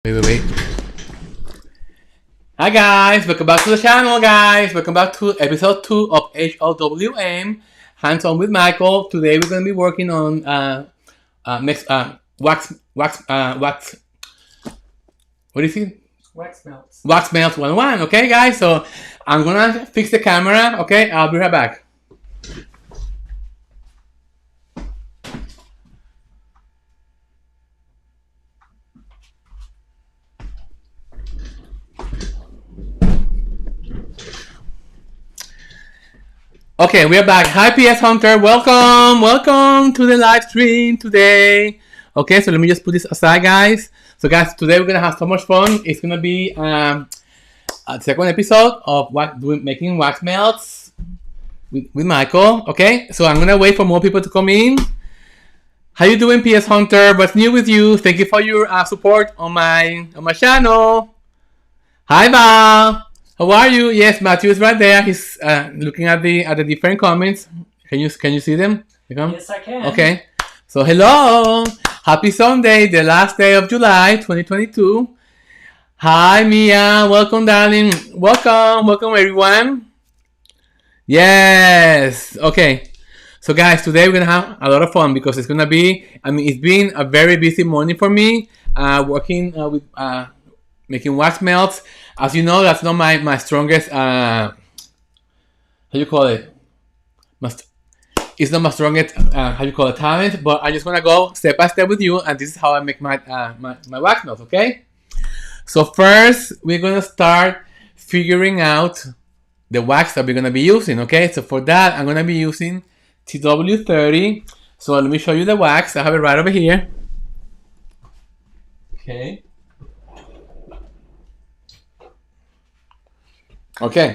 Wait. Hi guys, welcome back to the channel, guys. Welcome back to episode 2 of HOWM, Hands On with Michael. Today we're going to be working on wax. What is it? Wax melts. Wax melts 101. Okay, guys. So I'm gonna fix the camera. Okay, I'll be right back. Okay, we are back. Hi, PS Hunter. Welcome to the live stream today. Okay, so let me just put this aside, guys. So, guys, today we're gonna have so much fun. It's gonna be a second episode of making wax melts with Michael. Okay, so I'm gonna wait for more people to come in. How you doing, PS Hunter? What's new with you? Thank you for your support on my channel. Hi, Val. How are you? Yes, Matthew is right there. He's looking at the different comments. Can you see them? Yes, I can. Okay. So hello. Happy Sunday, the last day of July 2022. Hi, Mia. Welcome, darling. Welcome, everyone. Yes. Okay. So, guys, today we're gonna have a lot of fun because it's gonna be. It's been a very busy morning for me. Working with making wax melts. As you know, that's not my strongest, how do you call it? It's not my strongest, talent, but I just want to go step by step with you, and this is how I make my wax melts, okay? So first, we're going to start figuring out the wax that we're going to be using, okay? So for that, I'm going to be using TW30. So let me show you the wax. I have it right over here. Okay. Okay,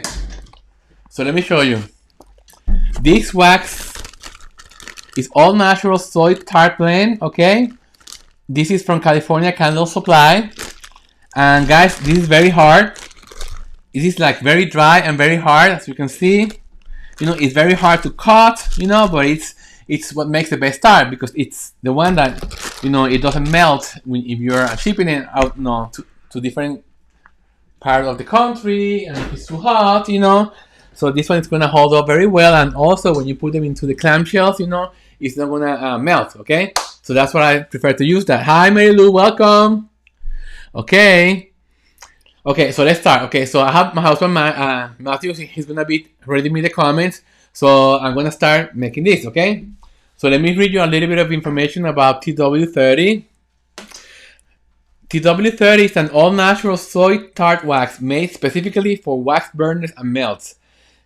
so let me show you. This wax is all natural soy tart blend, okay? This is from California Candle Supply. And guys, this is very hard. This is like very dry and very hard, as you can see. You know, it's very hard to cut, you know, but it's what makes the best tart because it's the one that, you know, it doesn't melt if you're shipping it out, to different part of the country, and if it's too hot, you know, so this one is gonna hold up very well, and also when you put them into the clamshells, you know, it's not gonna melt. Okay, so that's why I prefer to use that. Hi, Mary Lou, welcome. Okay, so let's start. Okay, so I have my husband Matthew. He's gonna be reading me the comments, so I'm gonna start making this. Okay, so let me read you a little bit of information about TW30. TW30 is an all-natural soy tart wax made specifically for wax burners and melts.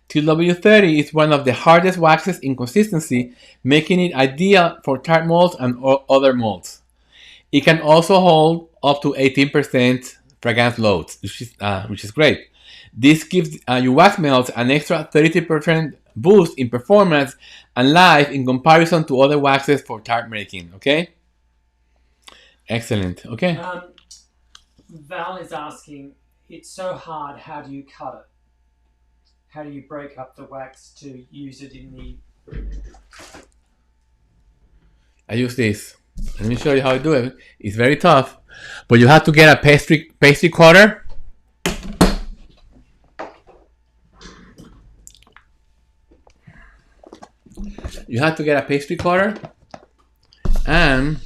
TW30 is one of the hardest waxes in consistency, making it ideal for tart molds and other molds. It can also hold up to 18% fragrance loads, which is great. This gives your wax melts an extra 30% boost in performance and life in comparison to other waxes for tart making. Okay. Excellent. Okay. Val is asking, it's so hard, how do you cut it? How do you break up the wax to use it in the... I use this. Let me show you how I do it. It's very tough, but you have to get a pastry cutter. You have to get a pastry cutter, and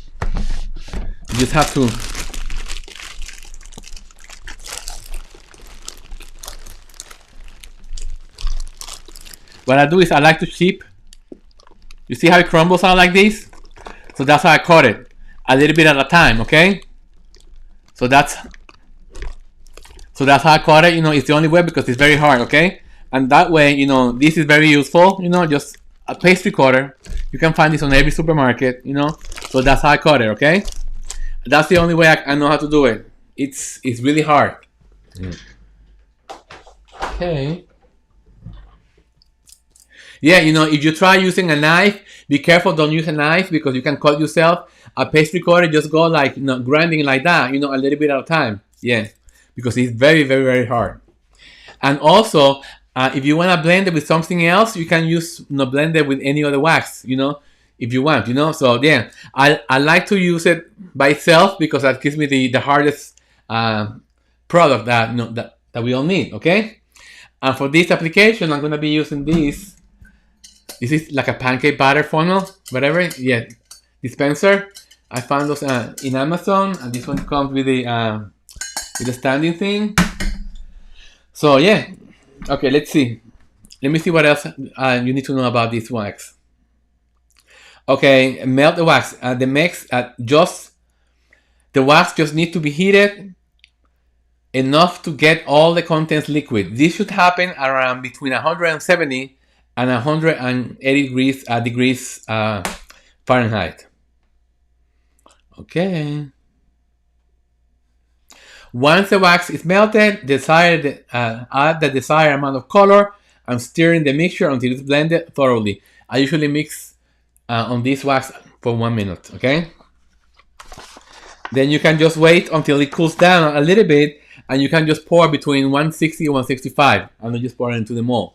you just have to what I do is I like to chip. You see how it crumbles out like this? So that's how I cut it, a little bit at a time. Okay, so that's how I cut it. You know, it's the only way because it's very hard. Okay, and that way, you know, this is very useful. You know, just a pastry cutter. You can find this on every supermarket. You know, so that's how I cut it. Okay, that's the only way I know how to do it. It's really hard. Okay. Yeah, you know, if you try using a knife, be careful, don't use a knife because you can cut yourself. A pastry cutter, just go like, you know, grinding like that, you know, a little bit at a time. Yeah, because it's very, very, very hard. And also, if you want to blend it with something else, you can blend it with any other wax, you know, if you want, you know. So yeah, I like to use it by itself because that gives me the hardest product that, that we all need, okay? And for this application, I'm gonna be using this. This is like a pancake batter funnel, whatever. Yeah, dispenser. I found those in Amazon, and this one comes with the standing thing. So yeah, okay. Let's see. Let me see what else you need to know about this wax. Okay, melt the wax. The wax just need to be heated enough to get all the contents liquid. This should happen around between 170 and 180 degrees Fahrenheit. Okay. Once the wax is melted, add the desired amount of color and stir in the mixture until it's blended thoroughly. I usually mix on this wax for 1 minute, okay? Then you can just wait until it cools down a little bit, and you can just pour between 160 and 165, and then just pour it into the mold,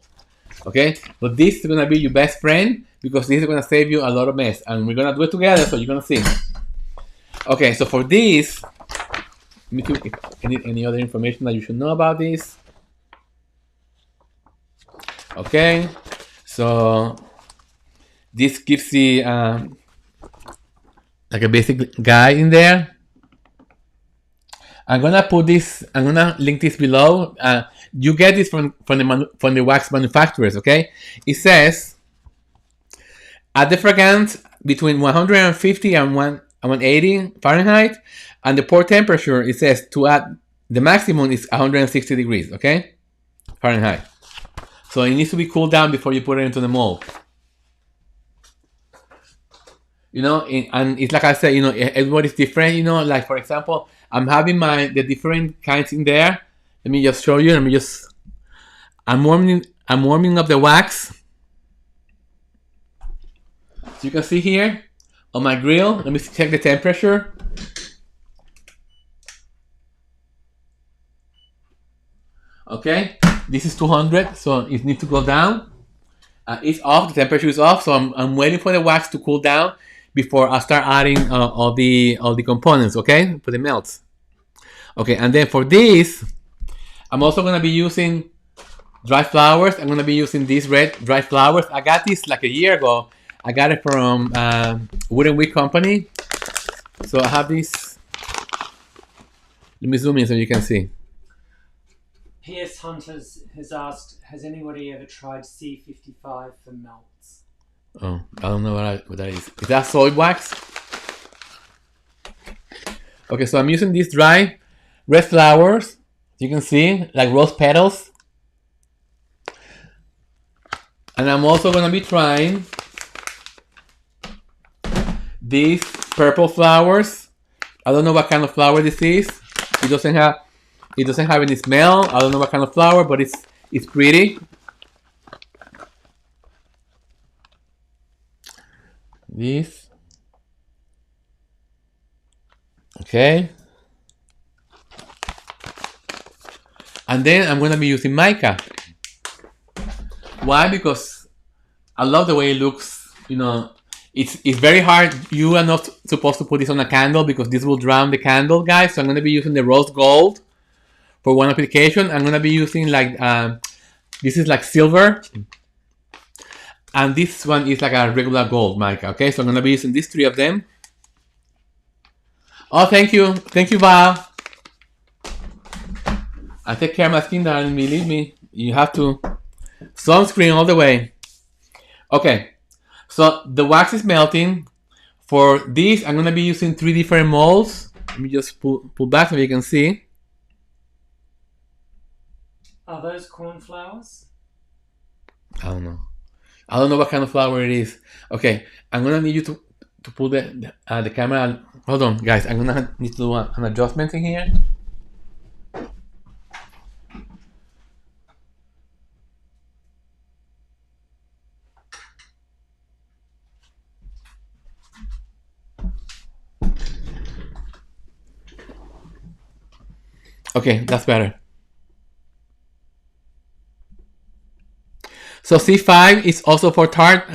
okay? But this is gonna be your best friend, because this is gonna save you a lot of mess, and we're gonna do it together, so you're gonna see. Okay, so for this, let me see if any other information that you should know about this. Okay, so this gives the like a basic guide in there. I'm gonna link this below. You get this from the wax manufacturers. Okay, it says add the fragrance between 150 and 180 Fahrenheit, and the pour temperature, it says to add the maximum is 160 degrees. Okay, Fahrenheit. So it needs to be cooled down before you put it into the mold. You know, and it's like I said, you know, everybody's different. You know, like for example, I'm having the different kinds in there. Let me just show you. I'm warming up the wax. So you can see here on my grill. Let me check the temperature. Okay, this is 200, so it needs to go down. It's off. The temperature is off, so I'm waiting for the wax to cool down before I start adding all the components. Okay, for the melts. Okay, and then for this, I'm also gonna be using dry flowers. I'm gonna be using these red dry flowers. I got this like a year ago. I got it from Wood & Wick Company. So I have this. Let me zoom in so you can see. P.S. Hunters has asked, has anybody ever tried C55 for melts? Oh, I don't know what that is. Is that soy wax? Okay, so I'm using these dry red flowers. You can see, like rose petals. And I'm also going to be trying these purple flowers. I don't know what kind of flower this is. It doesn't have any smell. I don't know what kind of flower, but it's pretty. This. Okay. And then I'm going to be using mica. Why? Because I love the way it looks. You know, it's very hard. You are not supposed to put this on a candle because this will drown the candle, guys. So I'm going to be using the rose gold for one application. I'm going to be using like, this is like silver. And this one is like a regular gold mica. Okay, so I'm going to be using these three of them. Oh, thank you. Thank you, Val. I take care of my skin, darling. Believe me. You have to sunscreen all the way. Okay, so the wax is melting. For this, I'm going to be using 3 different molds. Let me just pull back so you can see. Are those cornflowers? I don't know. I don't know what kind of flower it is. Okay, I'm going to need you to pull the camera. Hold on, guys. I'm going to need to do an adjustment in here. Okay, that's better. So C5 is also for tart,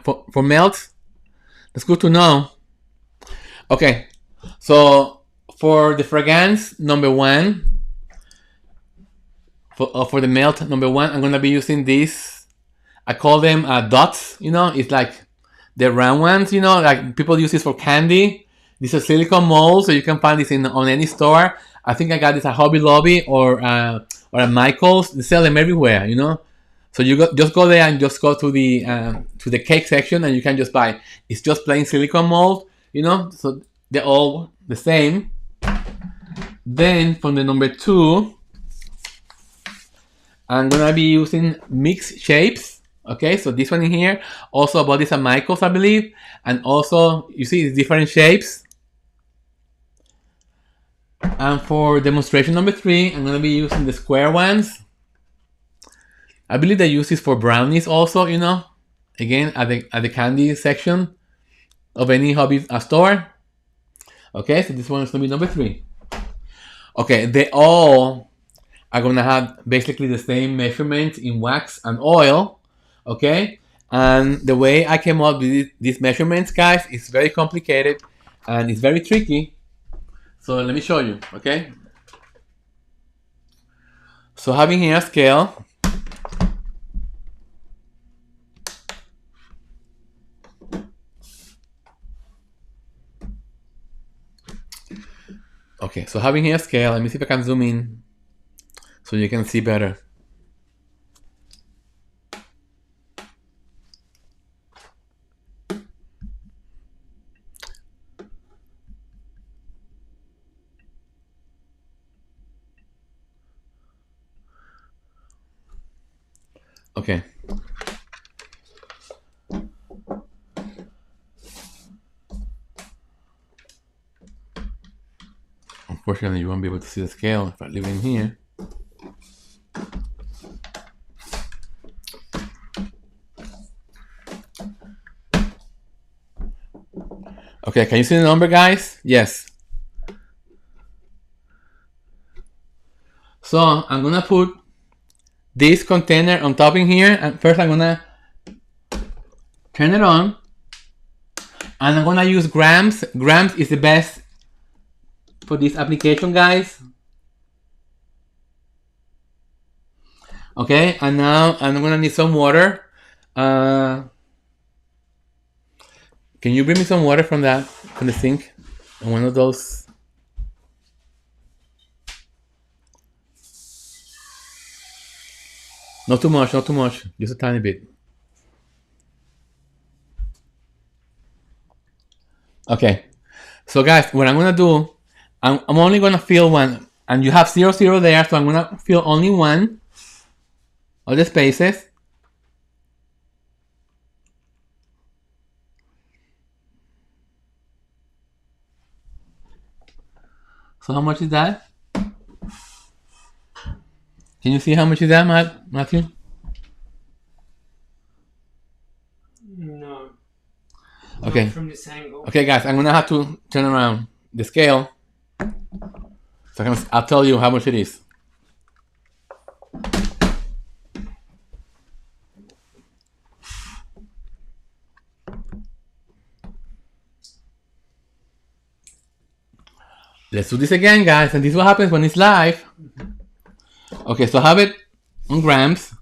for melt. That's good to know. Okay, so For the fragrance number 1, for the melt number 1, I'm gonna be using this. I call them dots. You know, it's like the round ones. You know, like people use this for candy. This is silicone mold, so you can find this on any store. I think I got this at Hobby Lobby or at Michael's. They sell them everywhere. You know, so you just go there and just go to the cake section, and you can just buy. It's just plain silicone mold. You know, so they're all the same. Then from the number 2, I'm gonna be using mixed shapes. Okay, so this one in here, also bought this at Michael's, I believe, and also you see it's different shapes. And for demonstration number 3, I'm gonna be using the square ones. I believe they use this for brownies also. You know, again at the candy section of any hobby store. Okay, so this one is gonna be number 3. Okay, they all are gonna have basically the same measurements in wax and oil. Okay, and the way I came up with these measurements, guys, is very complicated and it's very tricky. So let me show you. Okay, so having here a scale. Okay, so having here a scale, let me see if I can zoom in so you can see better. Okay. Unfortunately, you won't be able to see the scale if I leave it in here. Okay, can you see the number, guys? Yes. So I'm gonna put this container on top in here, and first I'm gonna turn it on, and I'm gonna use grams. Grams is the best for this application, guys. Okay, and now I'm gonna need some water. Can you bring me some water from the sink? On one of those. Not too much, not too much. Just a tiny bit. Okay. So guys, what I'm gonna do, I'm only gonna fill one, and you have 0, 0 there, so I'm gonna fill only one of the spaces. So how much is that? Can you see how much is that, Matthew? No. Okay. Not from this angle. Okay, guys, I'm gonna have to turn around the scale. So I'll tell you how much it is. Let's do this again, guys, and this is what happens when it's live. Okay, so I have it on grams,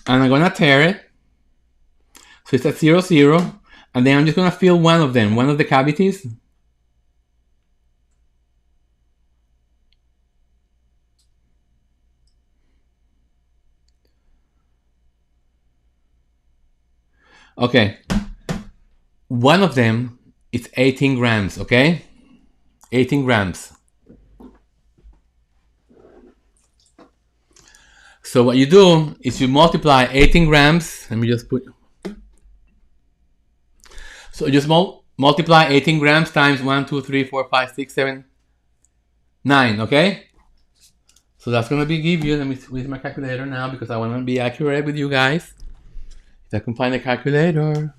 and I'm gonna tear it. So it's at 0, 0, and then I'm just gonna fill one of them, one of the cavities. Okay, one of them is 18 grams, okay? 18 grams. So what you do is you multiply 18 grams. Let me just put. So just multiply 18 grams times 1, 2, 3, 4, 5, 6, 7, 9. Okay. So that's gonna give you. Let me use my calculator now because I want to be accurate with you guys. If I can find a calculator.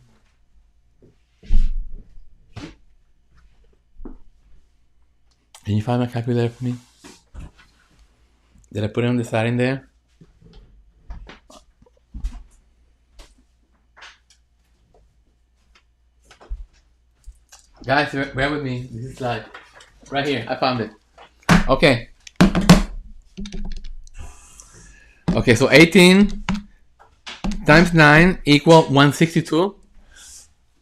Can you find my calculator for me? Did I put it on the side in there? Guys, bear with me. This is like right here. I found it. Okay. Okay, so 18 times 9 equal 162.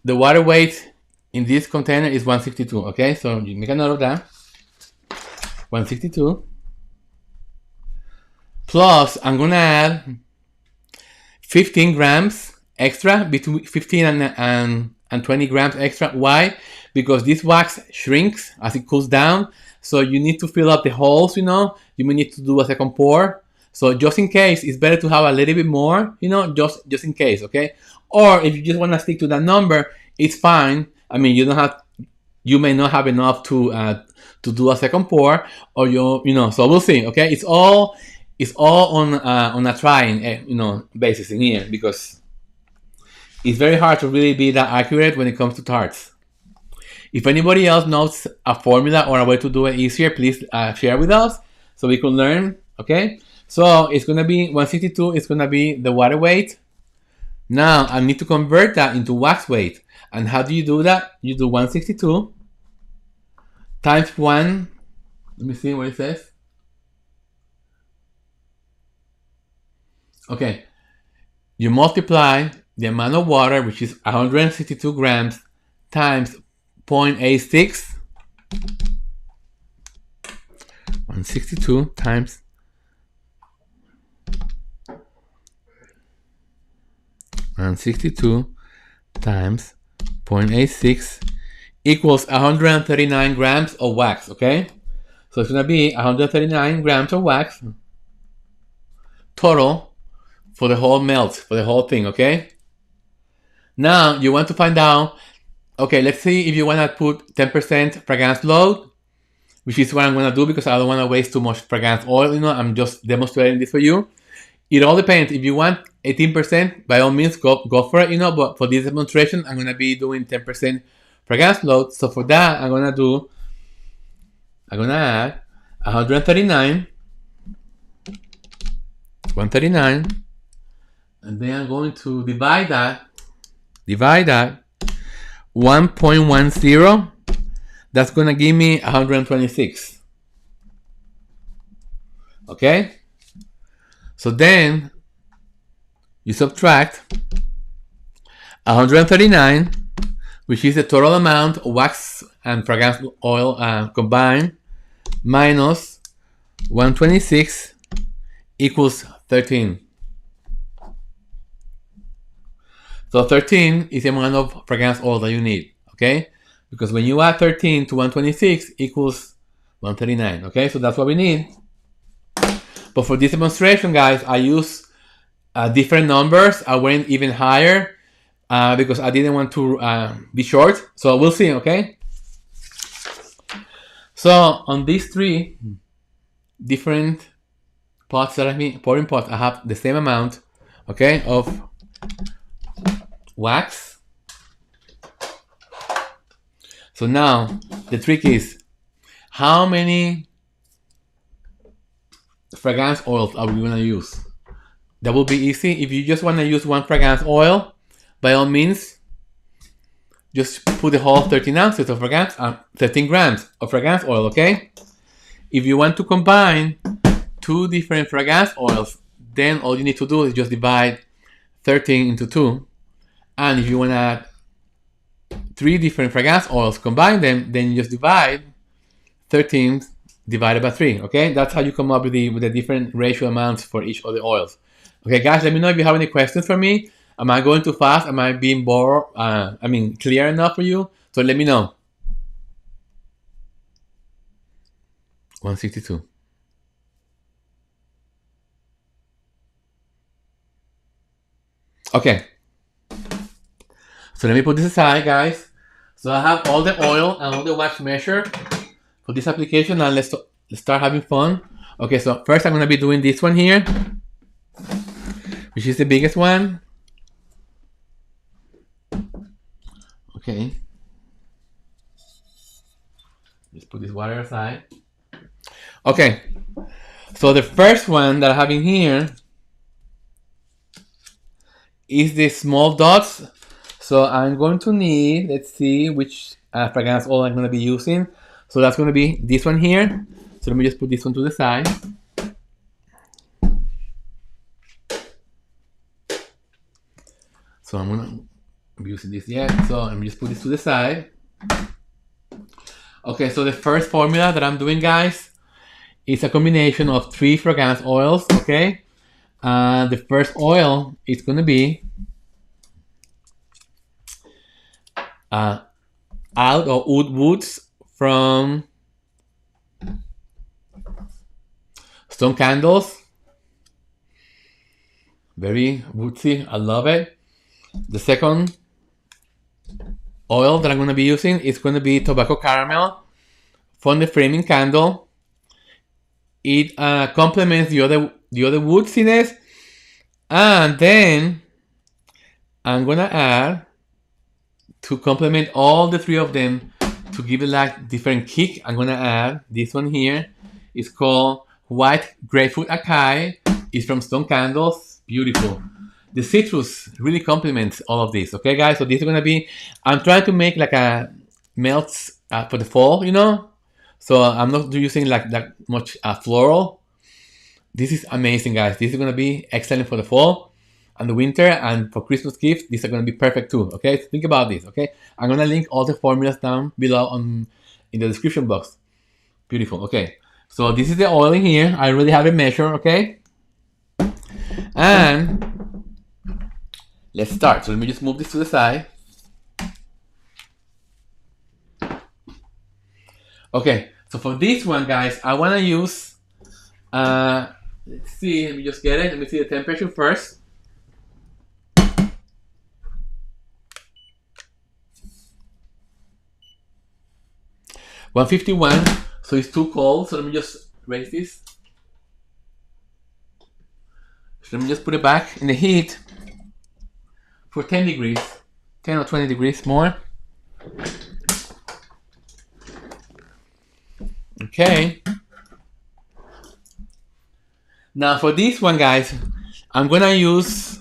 The water weight in this container is 162. Okay, so you make a note of that. 162. Plus, I'm gonna add 15 grams extra, between 15 and 20 grams extra. Why? Because this wax shrinks as it cools down. So you need to fill up the holes, you know. You may need to do a second pour. So just in case, it's better to have a little bit more, you know, just in case, okay? Or if you just want to stick to that number, it's fine. I mean, you may not have enough to do a second pour, or you know. So we'll see, okay? It's all on a trying, you know, basis in here, because it's very hard to really be that accurate when it comes to tarts. If anybody else knows a formula or a way to do it easier, please share with us so we can learn, okay? So it's going to be 162, it's going to be the water weight. Now I need to convert that into wax weight. And how do you do that? You do 162 times 1, let me see what it says. Okay, you multiply the amount of water, which is 162 grams, times 0.86. 162 times 0.86 equals 139 grams of wax, okay? So it's going to be 139 grams of wax total for the whole melt, for the whole thing, okay? Now you want to find out, okay, let's see if you want to put 10% fragrance load, which is what I'm going to do because I don't want to waste too much fragrance oil, you know, I'm just demonstrating this for you. It all depends. If you want 18%, by all means, go for it, you know, but for this demonstration, I'm going to be doing 10% fragrance load. So for that, I'm going to add 139, and then I'm going to divide that 1.10. That's going to give me 126. Okay? So then you subtract 139, which is the total amount of wax and fragrance oil combined, minus 126 equals 13. So 13 is the amount of fragrance oil that you need, okay? Because when you add 13 to 126 equals 139, okay? So that's what we need. But for this demonstration, guys, I use different numbers. I went even higher because I didn't want to be short. So we'll see, okay? So on these 3 different pots that pouring pots, I have the same amount, okay, of wax. So now the trick is, how many fragrance oils are we going to use? That will be easy. If you just want to use one fragrance oil, by all means, just put the whole 13 ounces of fragrance, 13 grams of fragrance oil, okay? If you want to combine 2 different fragrance oils, then all you need to do is just divide 13 into 2. And if you want to add 3 different fragrance oils, combine them, then you just divide 13 divided by 3, okay? That's how you come up with the different ratio amounts for each of the oils. Okay, guys, let me know if you have any questions for me. Am I going too fast? Am I being clear enough for you? So let me know. 162. Okay. So let me put this aside, guys. So I have all the oil and all the wax measured for this application. Now let's start having fun. Okay, so first I'm going to be doing this one here, which is the biggest one. Okay. Just put this water aside. Okay. So the first one that I have in here is the small dots. So I'm going to need, let's see which fragrance oil I'm going to be using. So that's going to be this one here. So let me just put this one to the side. So I'm gonna be using this yet. So let me just put this to the side. Okay, so the first formula that I'm doing, guys, is a combination of 3 fragrance oils. Okay, the first oil is gonna be Oud or Oud Woods from Stone Candles. Very woodsy, I love it. The second oil that I'm going to be using is going to be Tobacco Caramel from the Framing Candle. It complements the other woodsiness, and then I'm going to add, to complement all the 3 of them, to give it like different kick, I'm going to add this one here. It's called White Grapefruit Acai. It's from Stone Candles. Beautiful. The citrus really complements all of this. Okay, guys. So this is gonna be. I'm trying to make like a melts for the fall. You know. So I'm not using like that much floral. This is amazing, guys. This is gonna be excellent for the fall and the winter, and for Christmas gifts. These are gonna be perfect too. Okay. So think about this. Okay. I'm gonna link all the formulas down below in the description box. Beautiful. Okay. So this is the oil in here. I already have it measured. Okay. And let's start. So let me just move this to the side. Okay, so for this one, guys, I want to use, let's see, let me just get it. Let me see the temperature first. (151), so it's too cold. So let me just raise this. So let me just put it back in the heat for 10 degrees, 10 or 20 degrees more. Okay. Now for this one, guys, I'm gonna use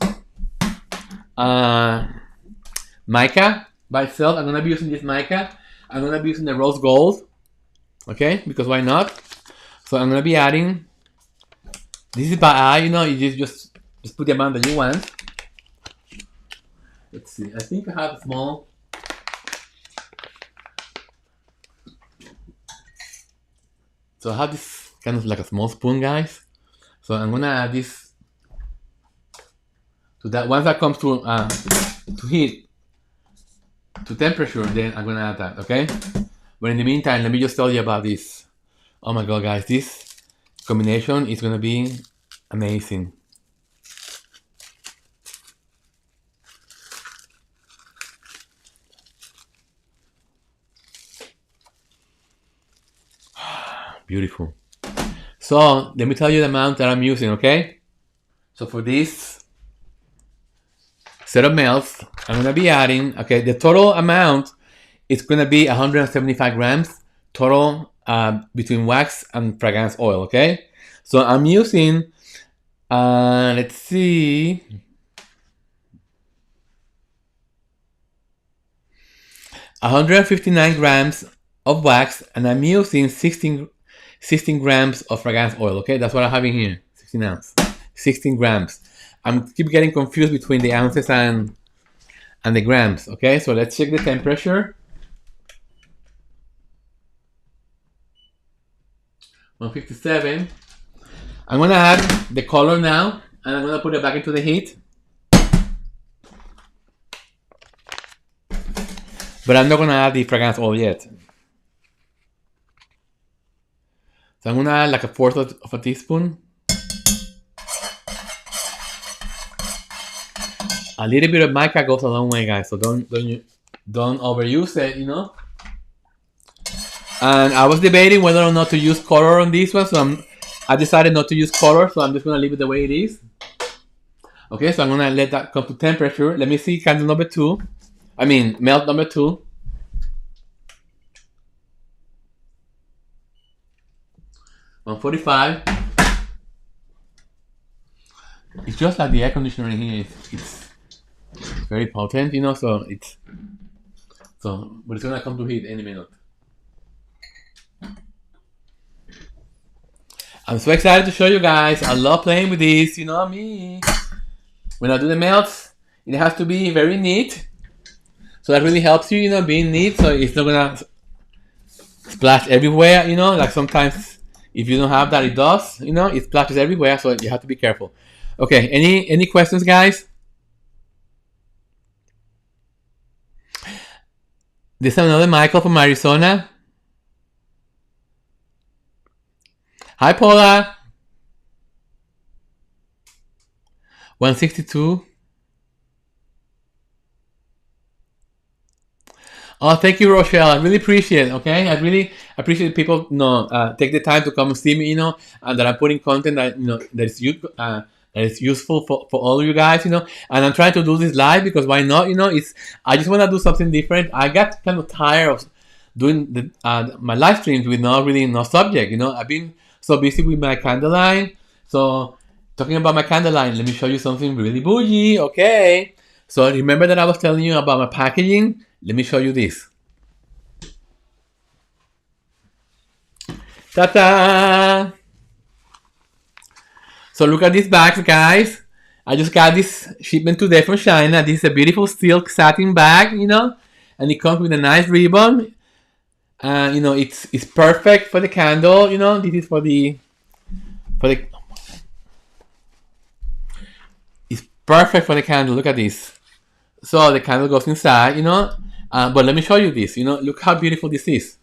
mica by itself. I'm gonna be using this mica. I'm gonna be using the rose gold. Okay, because why not? So I'm gonna be adding. This is by eye, you know. You just put the amount that you want. Let's see. I think I have a small. So I have this kind of like a small spoon, guys. So I'm gonna add this to that. Once that comes to heat, to temperature, then I'm gonna add that. Okay. But in the meantime, let me just tell you about this. Oh my god, guys, this combination is gonna be amazing. Beautiful. So let me tell you the amount that I'm using, okay? So for this set of melts, I'm gonna be adding, okay, the total amount is gonna be 175 grams total between wax and fragrance oil, okay? So I'm using, let's see, 159 grams of wax, and I'm using 16 grams of fragrance oil, okay? That's what I have in here, 16 grams. I'm keep getting confused between the ounces and the grams, okay? So let's check the temperature. 157. I'm gonna add the color now, and I'm gonna put it back into the heat. But I'm not gonna add the fragrance oil yet. So I'm gonna add like a fourth of a teaspoon. A little bit of mica goes a long way, guys. So don't overuse it, you know. And I was debating whether or not to use color on this one, so I decided not to use color. So I'm just gonna leave it the way it is. Okay, so I'm gonna let that come to temperature. Let me see candle number 2. I mean melt number 2. 145. It's just like the air conditioner in here. It's very potent, you know. So but it's gonna come to heat any minute. I'm so excited to show you guys. I love playing with this, you know me. When I do the melts, it has to be very neat. So that really helps you, you know, being neat. So it's not gonna splash everywhere, you know. Like sometimes if you don't have that, it does, you know, it splashes everywhere. So you have to be careful. Okay, any questions, guys? This is another Michael from Arizona. Hi, Paula. 162. Oh, thank you, Rochelle. I really appreciate it, okay? I really appreciate people, you know, take the time to come and see me, you know, and that I'm putting content that, you know, that is useful for all of you guys, you know. And I'm trying to do this live because why not, you know? I just want to do something different. I got kind of tired of doing my live streams with no subject, you know. I've been so busy with my candle line. So talking about my candle line, let me show you something really bougie, okay? So remember that I was telling you about my packaging? Let me show you this. Ta-da! So look at these bags, guys. I just got this shipment today from China. This is a beautiful silk satin bag, you know, and it comes with a nice ribbon. You know, it's perfect for the candle. You know, this is it's perfect for the candle. Look at this. So the candle goes inside, you know. But let me show you this. You know, look how beautiful this is.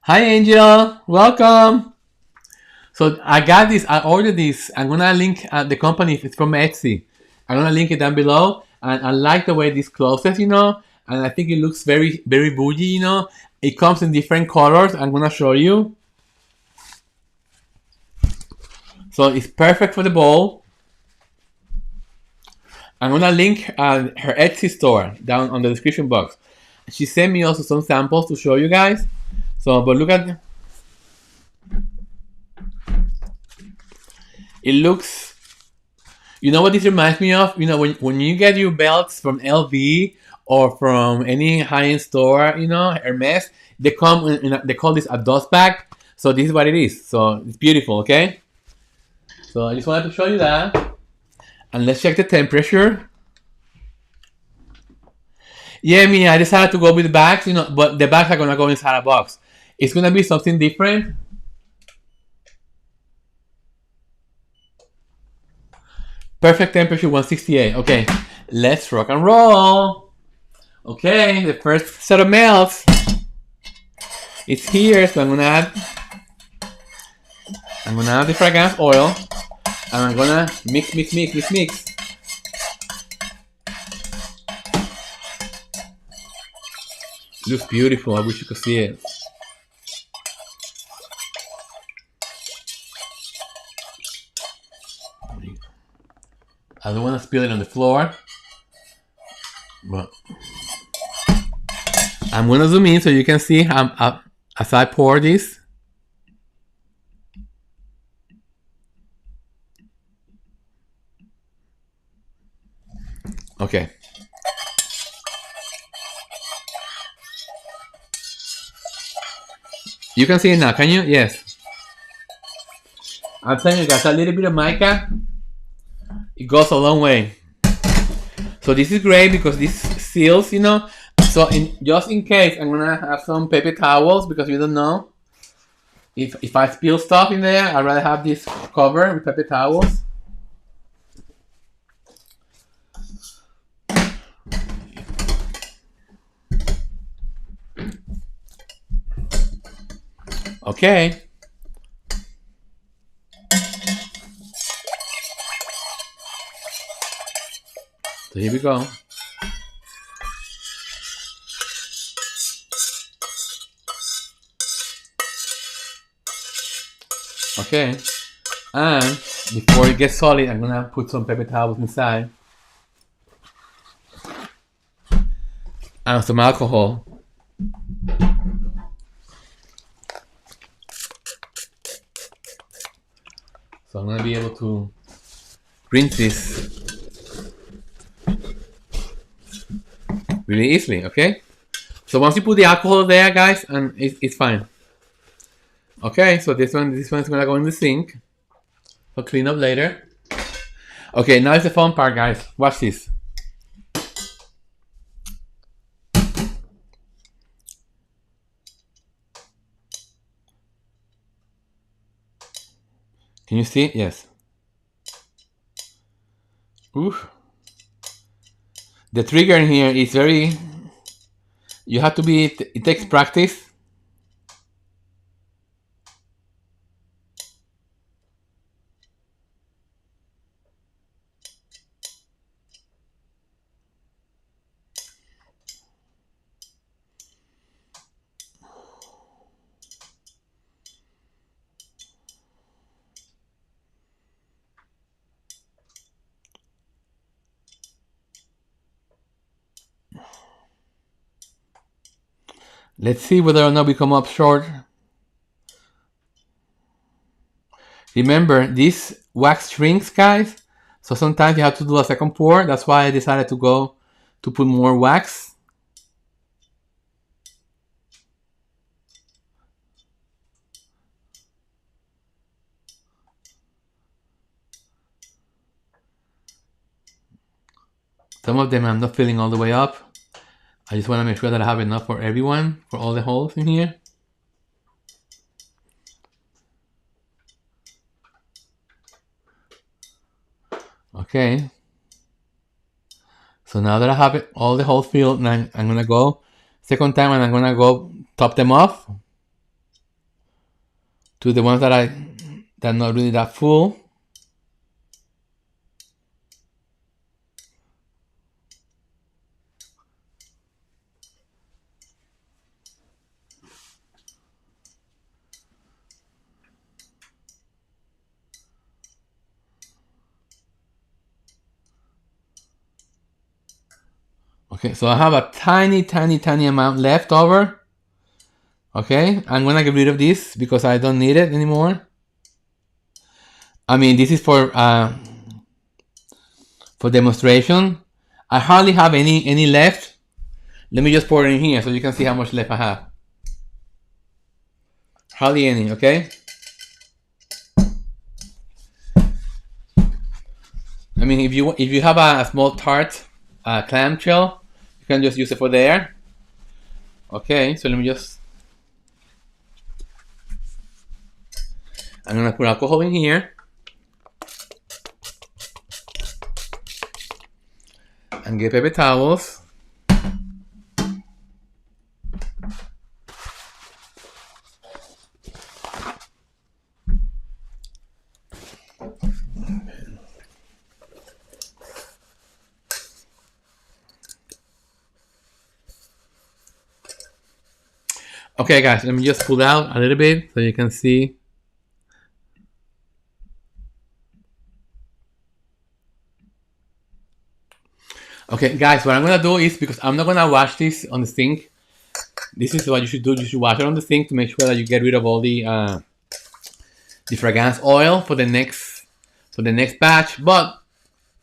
Hi, Angel. Welcome. So I got this. I ordered this. I'm gonna link the company. It's from Etsy. I'm gonna link it down below. And I like the way this closes, you know. And I think it looks very, very bougie, you know. It comes in different colors. I'm gonna show you. So it's perfect for the bowl. I'm gonna link her Etsy store down on the description box. She sent me also some samples to show you guys. So, but look at it. Looks. You know what this reminds me of? You know when you get your belts from LV or from any high-end store, you know, Hermes, they come they call this a dust bag. So this is what it is. So it's beautiful, okay? So I just wanted to show you that. And let's check the temperature. Yeah, I decided to go with the bags, you know, but the bags are gonna go inside a box. It's gonna be something different. Perfect temperature, 168. Okay, let's rock and roll. Okay, the first set of melts. It's here, so I'm gonna add the fragrance oil. And I'm gonna mix. Looks beautiful. I wish you could see it. I don't want to spill it on the floor, but I'm gonna zoom in so you can see as I pour this. Okay. You can see it now, can you? Yes. I'm telling you guys, a little bit of mica, it goes a long way. So this is great because this seals, you know. So just in case, I'm gonna have some paper towels because you don't know. If I spill stuff in there, I'd rather have this covered with paper towels. Okay. So here we go. Okay. And before it gets solid, I'm gonna put some paper towels inside. And some alcohol. So I'm gonna be able to rinse this really easily, okay? So once you put the alcohol there, guys, and it's fine. Okay, so this one's gonna go in the sink for clean up later. Okay, now it's the fun part, guys. Watch this. Can you see? Yes. Oof. The trigger in here is very. You have to be. It takes practice. Let's see whether or not we come up short. Remember, this wax shrinks, guys. So sometimes you have to do a second pour. That's why I decided to go to put more wax. Some of them I'm not filling all the way up. I just want to make sure that I have enough for everyone, for all the holes in here. Okay. So now that I have it, all the holes filled, I'm going to go second time and I'm going to go top them off to the ones that are not really that full. Okay, so I have a tiny amount left over. Okay, I'm gonna get rid of this because I don't need it anymore. I mean, this is for demonstration. I hardly have any left. Let me just pour it in here so you can see how much left I have. Hardly any, okay? I mean, if you have a small tart clamshell, you can just use it for there. Okay, so let me just. I'm gonna put alcohol in here. And get paper towels. Okay guys, let me just pull out a little bit so you can see. Okay guys, what I'm gonna do is, because I'm not gonna wash this on the sink, this is what you should do. You should wash it on the sink to make sure that you get rid of all the fragrance oil for the next batch. But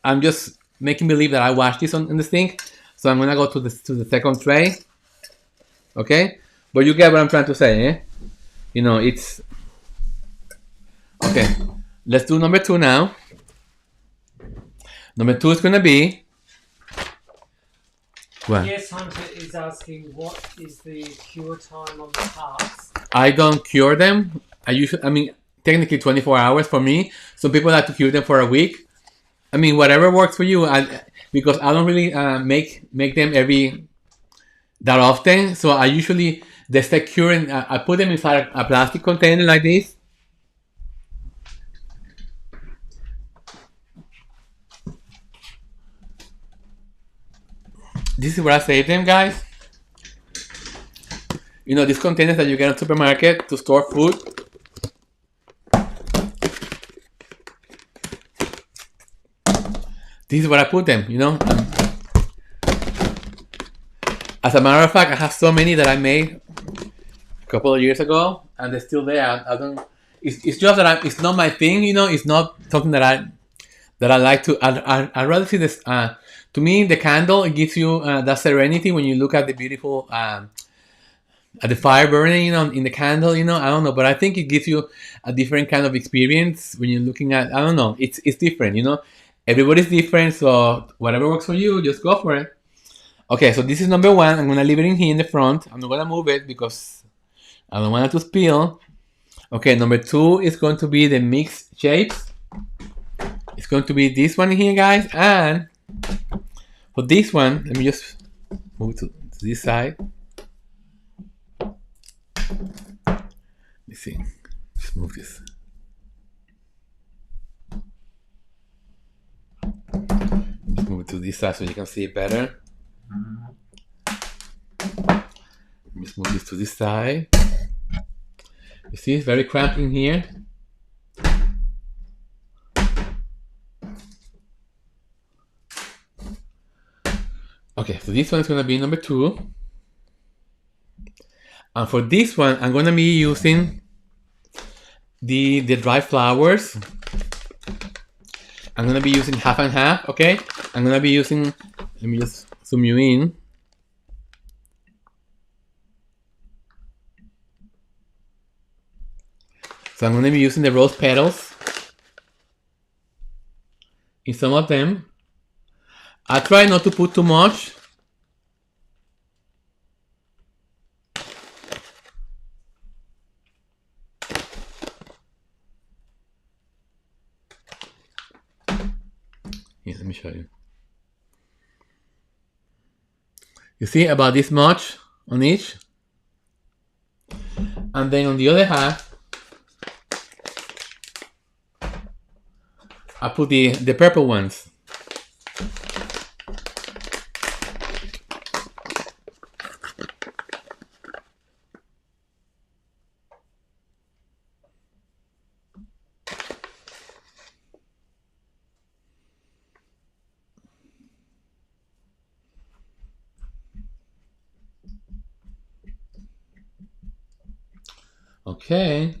I'm just making believe that I washed this in the sink, so I'm gonna go to the second tray. Okay, but you get what I'm trying to say, eh? You know, it's okay. Let's do number 2 now. Number 2 is gonna be. What? Yes, Hunter is asking what is the cure time on the tarts? I don't cure them. I mean, technically 24 hours for me. Some people like to cure them for a week. I mean, whatever works for you. Because I don't really make them that often. So I usually they stay curing. I put them inside a plastic container like this. This is where I save them, guys. You know, these containers that you get in a supermarket to store food. This is where I put them, you know. As a matter of fact, I have so many that I made a couple of years ago, and they're still there. I don't. It's just that it's not my thing, you know. It's not something that I like to. I'd rather see this. To me, the candle, it gives you that serenity when you look at the beautiful at the fire burning, you know, in the candle, you know, I don't know, but I think it gives you a different kind of experience when you're looking at, I don't know, it's different, you know, everybody's different, so whatever works for you, just go for it. Okay, so this is number one. I'm gonna leave it in here in the front. I'm not gonna move it because I don't want it to spill. Okay, number two is going to be the mixed shapes. It's going to be this one here, guys, and for this one, let me just move it to this side. Let's see. Just move this. Just move it to this side so you can see it better. Just move this to this side. You see, it's very cramped in here. Okay, so this one is going to be number two. And for this one, I'm going to be using the dry flowers. I'm going to be using half and half, okay? I'm going to be using, let me just zoom you in. So I'm going to be using the rose petals in some of them. I try not to put too much. Here, let me show you. You see, about this much on each. And then on the other half, I put the purple ones. Okay.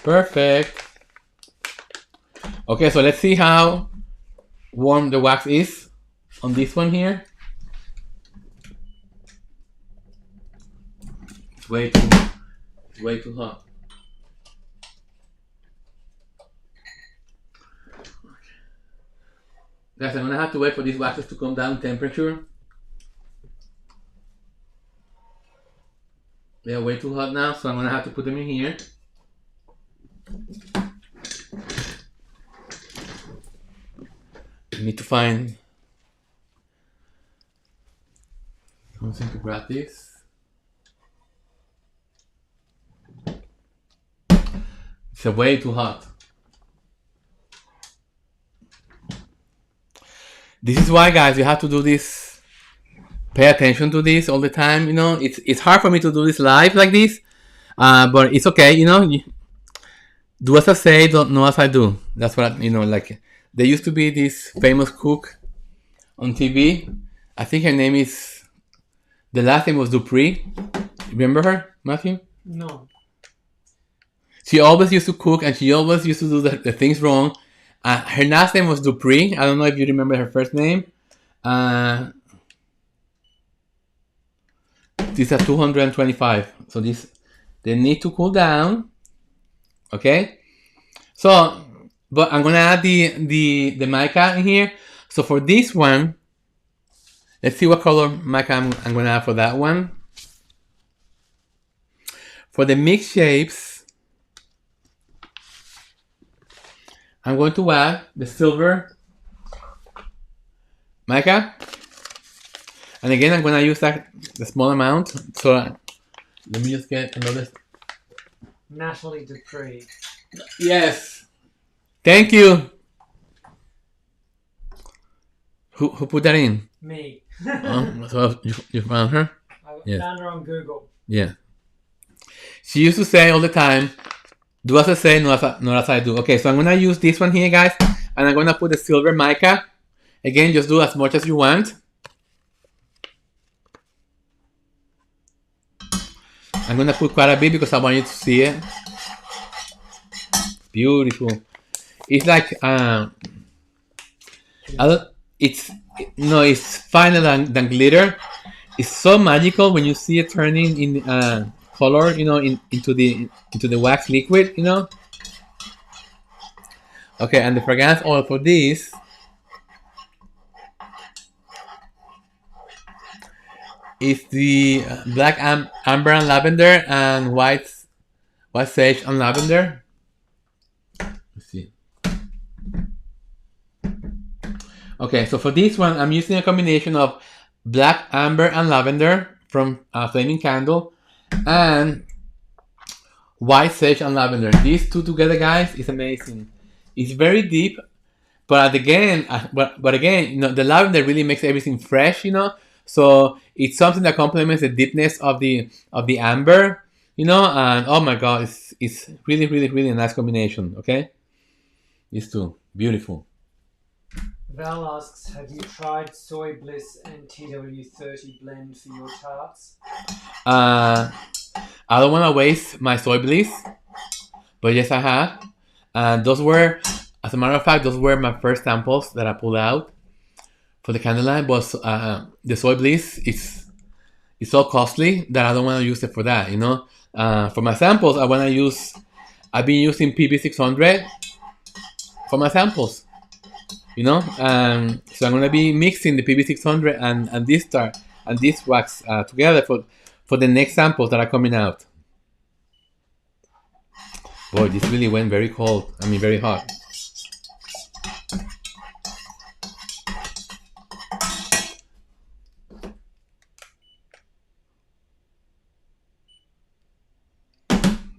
Perfect. Okay, so let's see how warm the wax is on this one here. It's way too hot. Guys, I'm gonna have to wait for these waxes to come down in temperature. They are way too hot now, so I'm gonna have to put them in here. I need to find something to grab this. It's way too hot. This is why, guys, you have to do this. Pay attention to this all the time. You know, it's hard for me to do this live like this, but it's okay. You know, do as I say, don't know as I do. That's what you know. Like there used to be this famous cook on TV. I think her name is. The last name was Dupree. Remember her, Matthew? No. She always used to cook, and she always used to do the things wrong. Her last name was Dupree. I don't know if you remember her first name. This is 225. So they need to cool down. Okay. So, but I'm gonna add the mica in here. So for this one, let's see what color mica I'm gonna add for that one. For the mixed shapes, I'm going to add the silver mica. And again, I'm going to use the small amount. So let me just get another. Natalie Dupree. Yes. Thank you. Who put that in? Me. So you found her? I found her on Google. Yeah. She used to say all the time, do as I say, not as I do. Okay, so I'm going to use this one here, guys. And I'm going to put the silver mica. Again, just do as much as you want. I'm going to put quite a bit because I want you to see it. Beautiful. It's like, it's no, it's finer than glitter. It's so magical when you see it turning in color, you know, into the wax liquid, you know. Okay, and the fragrance oil for this is the black amber and lavender and white sage and lavender. Let's see. Okay, so for this one, I'm using a combination of black amber and lavender from Flaming Candle and white sage and lavender. These two together, guys, is amazing. It's very deep, but again, but again, you know, the lavender really makes everything fresh, you know. So it's something that complements the deepness of the amber, you know. And oh my god, it's really really a nice combination. Okay, these two, beautiful. Val asks, have you tried Soy Bliss and TW30 blend for your tarts? I don't want to waste my soy bliss, but yes, I have. And those were, as a matter of fact, those were my first samples that I pulled out for the candle line. But the soy bliss is so costly that I don't want to use it for that. You know, for my samples, I've been using PB600 for my samples. You know, so I'm gonna be mixing the PB600 and this tar and this wax together for the next samples that are coming out. Boy, this really went very cold. I mean, very hot.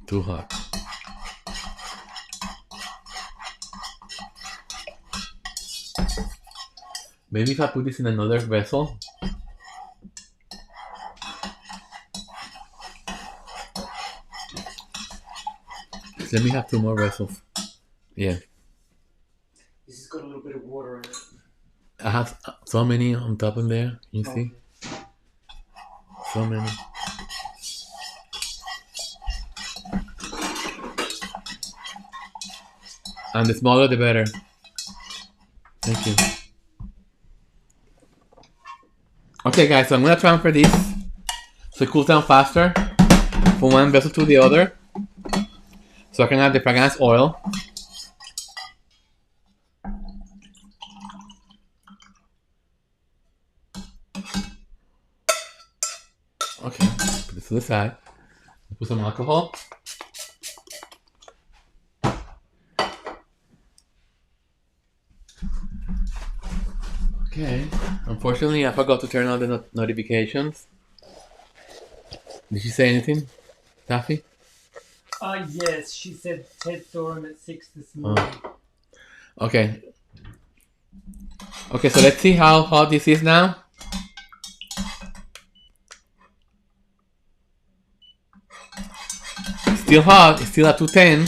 Too hot. Maybe if I put this in another vessel. Let me have 2 more vessels. Yeah. This has got a little bit of water in it. I have so many on top of there. You see? So many. And the smaller the better. Thank you. Okay guys, so I'm gonna transfer this so it cools down faster from one vessel to the other. So I can add the fragrance oil. Okay, put this to the side. Put some alcohol. Okay, unfortunately I forgot to turn on the notifications. Did you say anything, Taffy? Yes, she said Ted saw him at 6 this morning. Okay. Okay, so let's see how hot this is now. Still hot, it's still at 210.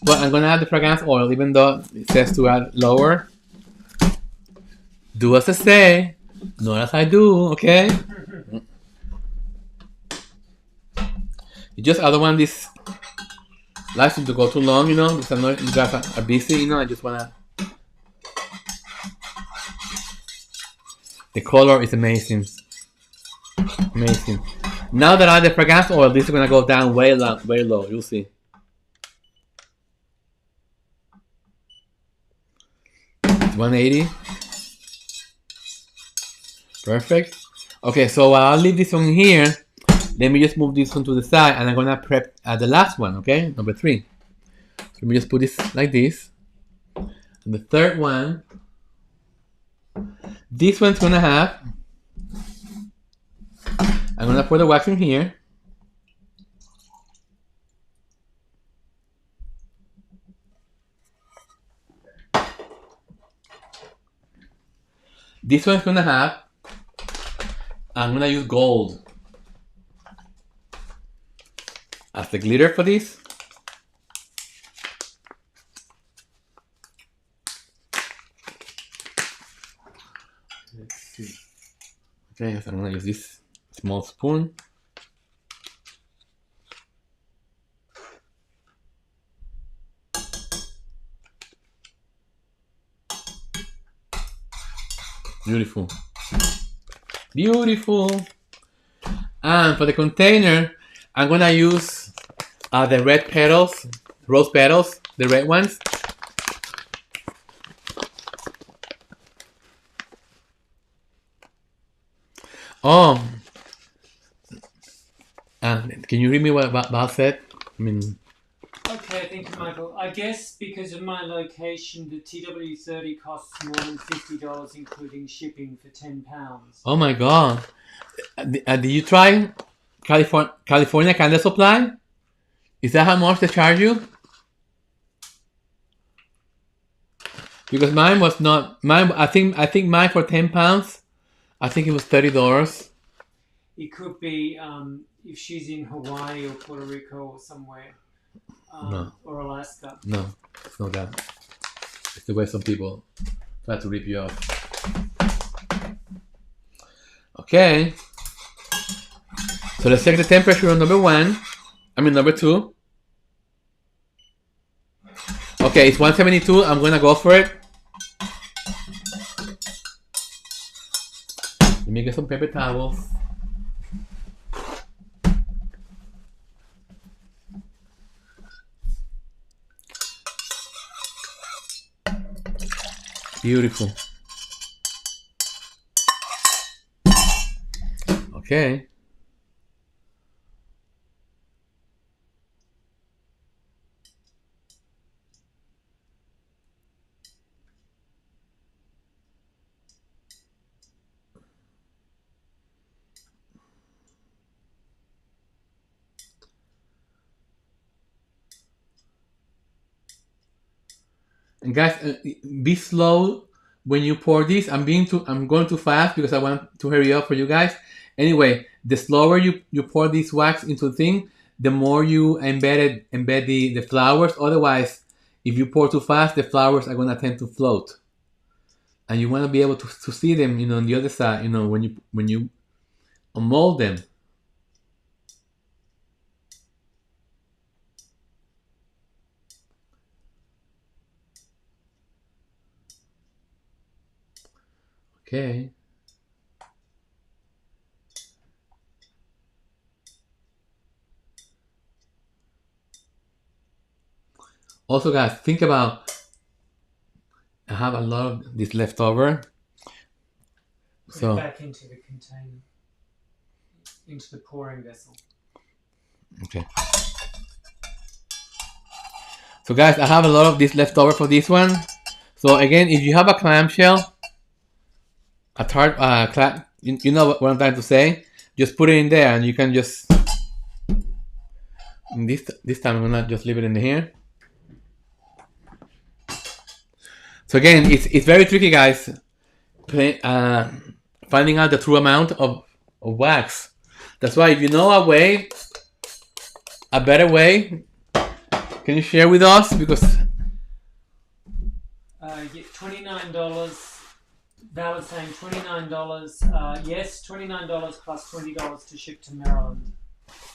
But I'm gonna add the fragrance oil even though it says to add lower. Do as I say, not as I do, okay? I don't want this live stream to go too long, you know, because I know you guys are busy, you know, I just wanna... The color is amazing. Amazing. Now that I add the fragrance oil, this is gonna go down way low, you'll see. It's 180. Perfect. Okay, so I'll leave this one here. Let me just move this one to the side and I'm gonna prep the last one, okay? Number 3. So let me just put this like this. And the third one, this one's gonna have, I'm gonna pour the wax in here. This one's gonna have, I'm gonna use gold as the glitter for this. Let's see. Okay, so I'm gonna use this small spoon. Beautiful. Beautiful. And for the container, I'm gonna use the red petals, rose petals, the red ones. Oh, and can you read me what Val said? I mean, Okay, thank you, Michael. I guess because of my location, the TW30 costs more than $50, including shipping for £10. oh my God. Did you try California Candle Supply? Is that how much they charge you? Because mine was not mine. I think mine for £10. I think it was $30. It could be if she's in Hawaii or Puerto Rico or somewhere, No. or Alaska. No, it's not that. It's the way some people try to rip you off. Okay. So let's check the temperature on number 1. I mean number 2. Okay, it's 172. I'm gonna go for it. Let me get some paper towels. Beautiful. Okay. And guys, be slow when you pour this. I'm going too fast because I want to hurry up for you guys. Anyway, the slower you pour this wax into the thing, the more you embed the flowers. Otherwise, if you pour too fast, the flowers are gonna tend to float. And you want to be able to see them, on the other side, when you mold them. Okay. Also, guys, think about, I have a lot of this left over. Put it back into the container, into the pouring vessel. Okay. So guys, I have a lot of this left over for this one. So again, if you have a clamshell, a tart, you know what I'm trying to say. Just put it in there, and you can just. This time I'm gonna just leave it in here. So again, it's very tricky, guys. Finding out the true amount of wax. That's why if you know a better way, can you share with us? Because $29. Val is saying $29. Yes, $29 plus $20 to ship to Maryland.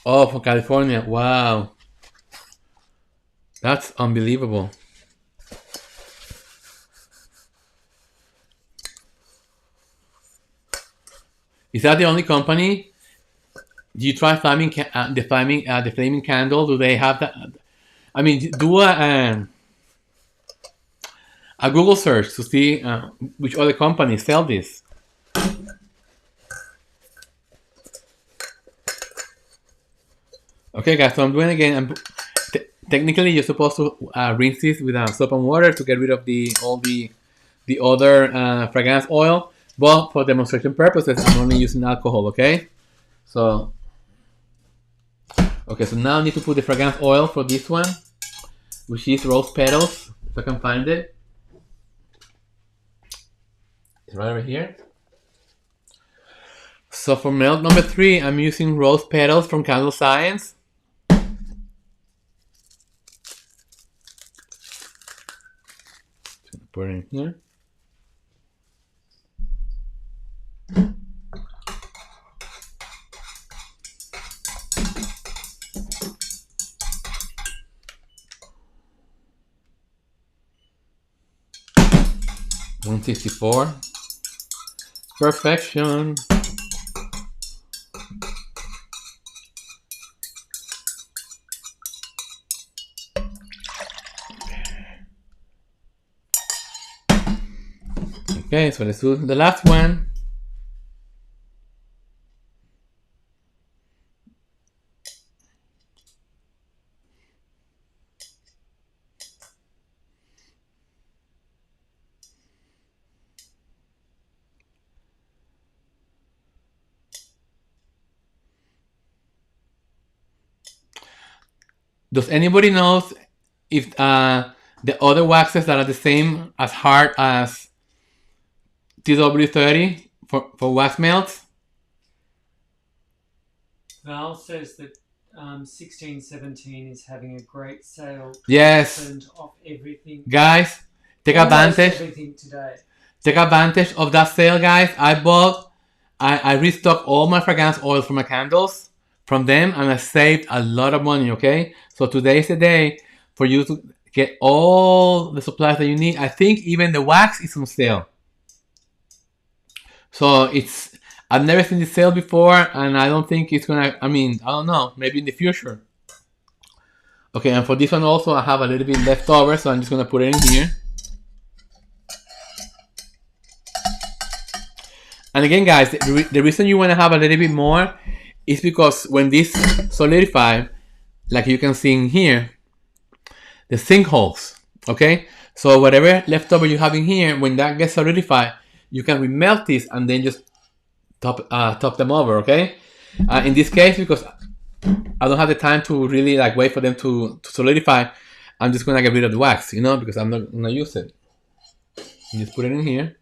Oh, from California! Wow, that's unbelievable. Is that the only company? Do you try the flaming candle? Do they have that? I mean, do a Google search to see which other companies sell this. Okay, guys. So I'm doing it again. Technically, you're supposed to rinse this with soap and water to get rid of all the other fragrance oil. But for demonstration purposes, I'm only using alcohol. Okay. So now I need to put the fragrance oil for this one, which is rose petals. If I can find it. It's right over here. So for melt number 3, I'm using rose petals from Candlescience. Put it in here. $164. Perfection. Okay, so let's do the last one. Does anybody knows if the other waxes that are the same as hard as TW30 for wax melts? Val says that 1617 is having a great sale. Yes. Off everything. Guys, take Almost advantage. everything today. Take advantage of that sale, guys. I restocked all my fragrance oil for my candles from them, and I saved a lot of money, okay? So today is the day for you to get all the supplies that you need. I think even the wax is on sale. So I've never seen this sale before, and I don't think it's gonna, I don't know, maybe in the future. Okay, and for this one also, I have a little bit left over, so I'm just gonna put it in here. And again, guys, the reason you want to have a little bit more is because when this solidifies, like you can see in here, the sinkholes, okay? So whatever leftover you have in here, when that gets solidified, you can remelt this and then just top them over, okay? In this case, because I don't have the time to really like wait for them to solidify, I'm just gonna get rid of the wax, you know, because I'm not gonna use it. You just put it in here.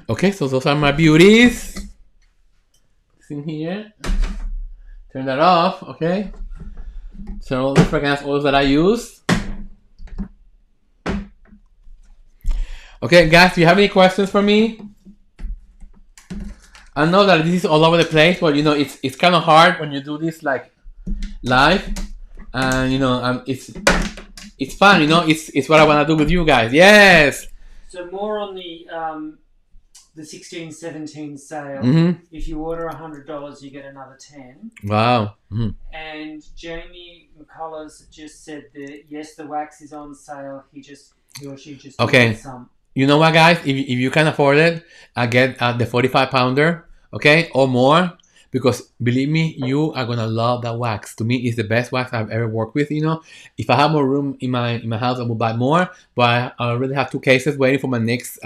Okay, so those are my beauties. It's in here. Turn that off, okay? Turn all the fragrance oils that I use. Okay, guys, do you have any questions for me? I know that this is all over the place, but you know it's kind of hard when you do this like live, and you know it's fun, you know. It's what I want to do with you guys. Yes. So more on the 1617 sale. Mm-hmm. If you order $100, you get another 10. Wow. Mm-hmm. And Jamie McCullers just said that yes, the wax is on sale. He or she just okay. Some. You know what, guys? If you can afford it, I get the 45-pounder, okay, or more, because believe me, you are gonna love that wax. To me, it's the best wax I've ever worked with. You know, if I have more room in my house, I will buy more. But I already have 2 cases waiting for my next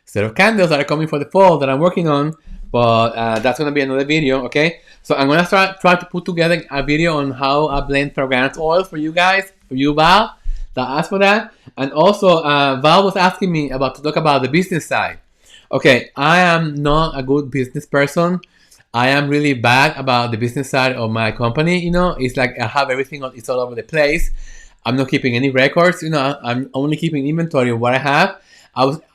set of candles that are coming for the fall that I'm working on. But that's gonna be another video, okay? So I'm gonna try to put together a video on how I blend fragrance oil for you guys, for you, Val, that asked for that. And also, Val was asking me to talk about the business side. Okay, I am not a good business person. I am really bad about the business side of my company. You know, it's like I have everything it's all over the place. I'm not keeping any records. You know, I'm only keeping inventory of what I have.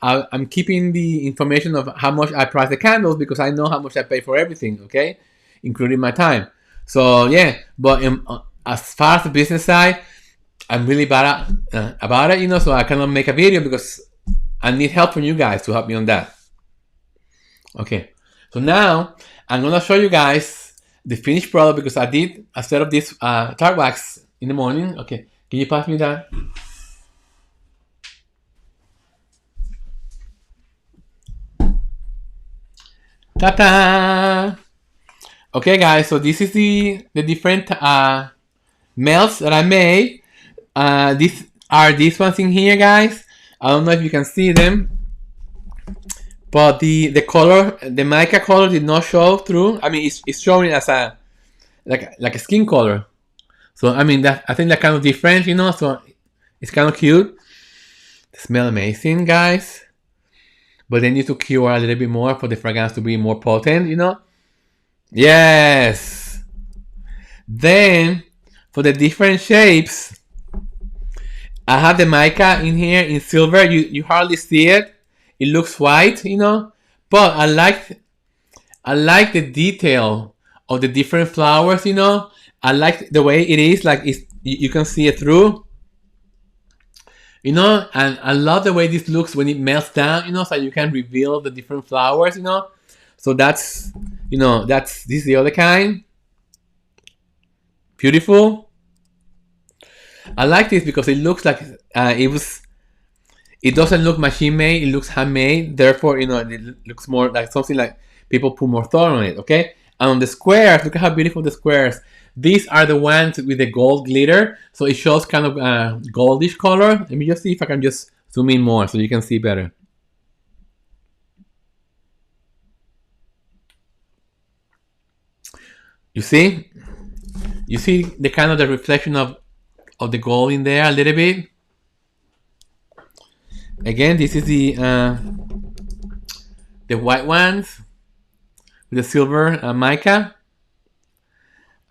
I'm keeping the information of how much I price the candles because I know how much I pay for everything. Okay, including my time. So yeah, but as far as the business side, I'm really bad about it. You know, so I cannot make a video because I need help from you guys to help me on that. Okay, so now I'm gonna show you guys the finished product because I did a set of this tart wax in the morning. Okay, can you pass me that? Ta-da! Okay, guys, so this is the different melts that I made. These ones in here, guys. I don't know if you can see them. But the color, the mica color did not show through. I mean, it's showing as a like a skin color. So I mean I think they're kind of different, you know. So it's kind of cute. They smell amazing, guys. But they need to cure a little bit more for the fragrance to be more potent, you know. Yes. Then for the different shapes, I have the mica in here in silver. You hardly see it. It looks white, you know, but I like the detail of the different flowers, you know. I like the way it is, like you can see it through. You know, and I love the way this looks when it melts down, you know, so you can reveal the different flowers, you know. So that's, you know, this is the other kind. Beautiful. I like this because it looks like it doesn't look machine made, it looks handmade. Therefore, you know, it looks more like something like people put more thought on it, okay? And on the squares, look at how beautiful the squares. These are the ones with the gold glitter. So it shows kind of goldish color. Let me just see if I can just zoom in more so you can see better. You see? You see the kind of the reflection of the gold in there a little bit. Again, this is the white ones with the silver mica.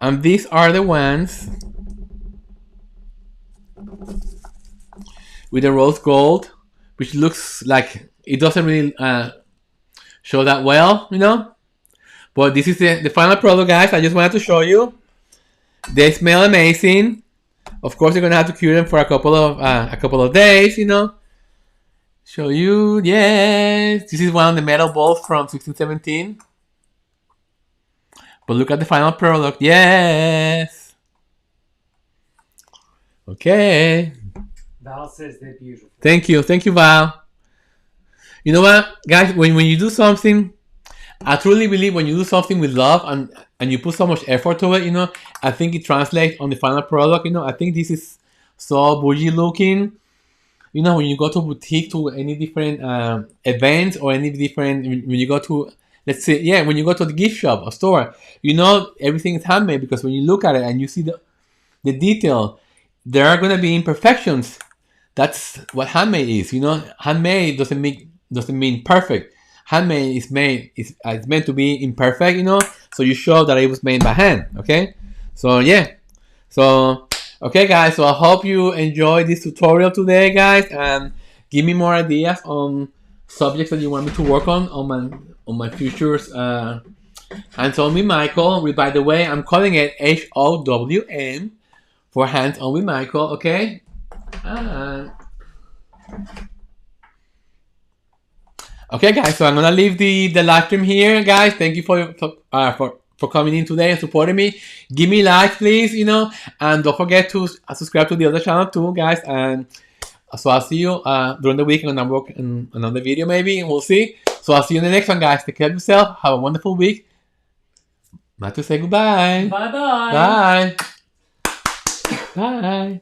And these are the ones with the rose gold, which looks like it doesn't really show that well, you know. But this is the final product, guys. I just wanted to show you. They smell amazing. Of course, you're gonna have to cure them for a couple of days, you know. Show you, yes. This is one of the metal bowls from 1617. But look at the final product, yes. Okay. Val says they're beautiful. Thank you, Val. You know what, guys? When you do something, I truly believe when you do something with love and you put so much effort to it, you know, I think it translates on the final product. You know, I think this is so bougie looking. You know, when you go to a boutique, to any different events or any different, when you go to, let's say, yeah, when you go to the gift shop or store, you know, everything is handmade because when you look at it and you see the detail, there are going to be imperfections. That's what handmade is. You know, handmade doesn't mean perfect. Handmade is meant to be imperfect. You know, so you show that it was made by hand. Okay, so yeah, so. Okay, guys, so I hope you enjoyed this tutorial today, guys, and give me more ideas on subjects that you want me to work on my futures Hands On with Michael. By the way, I'm calling it HOWM for Hands On with Michael, okay? Okay, guys, so I'm gonna leave the live stream here, guys. Thank you for coming in today and supporting me. Give me likes, please, you know, and don't forget to subscribe to the other channel too, guys. And so I'll see you during the week, and I'm working on another video maybe, and we'll see. So I'll see you in the next one, guys. Take care of yourself. Have a wonderful week. Not to say goodbye. Bye-bye. Bye. Bye.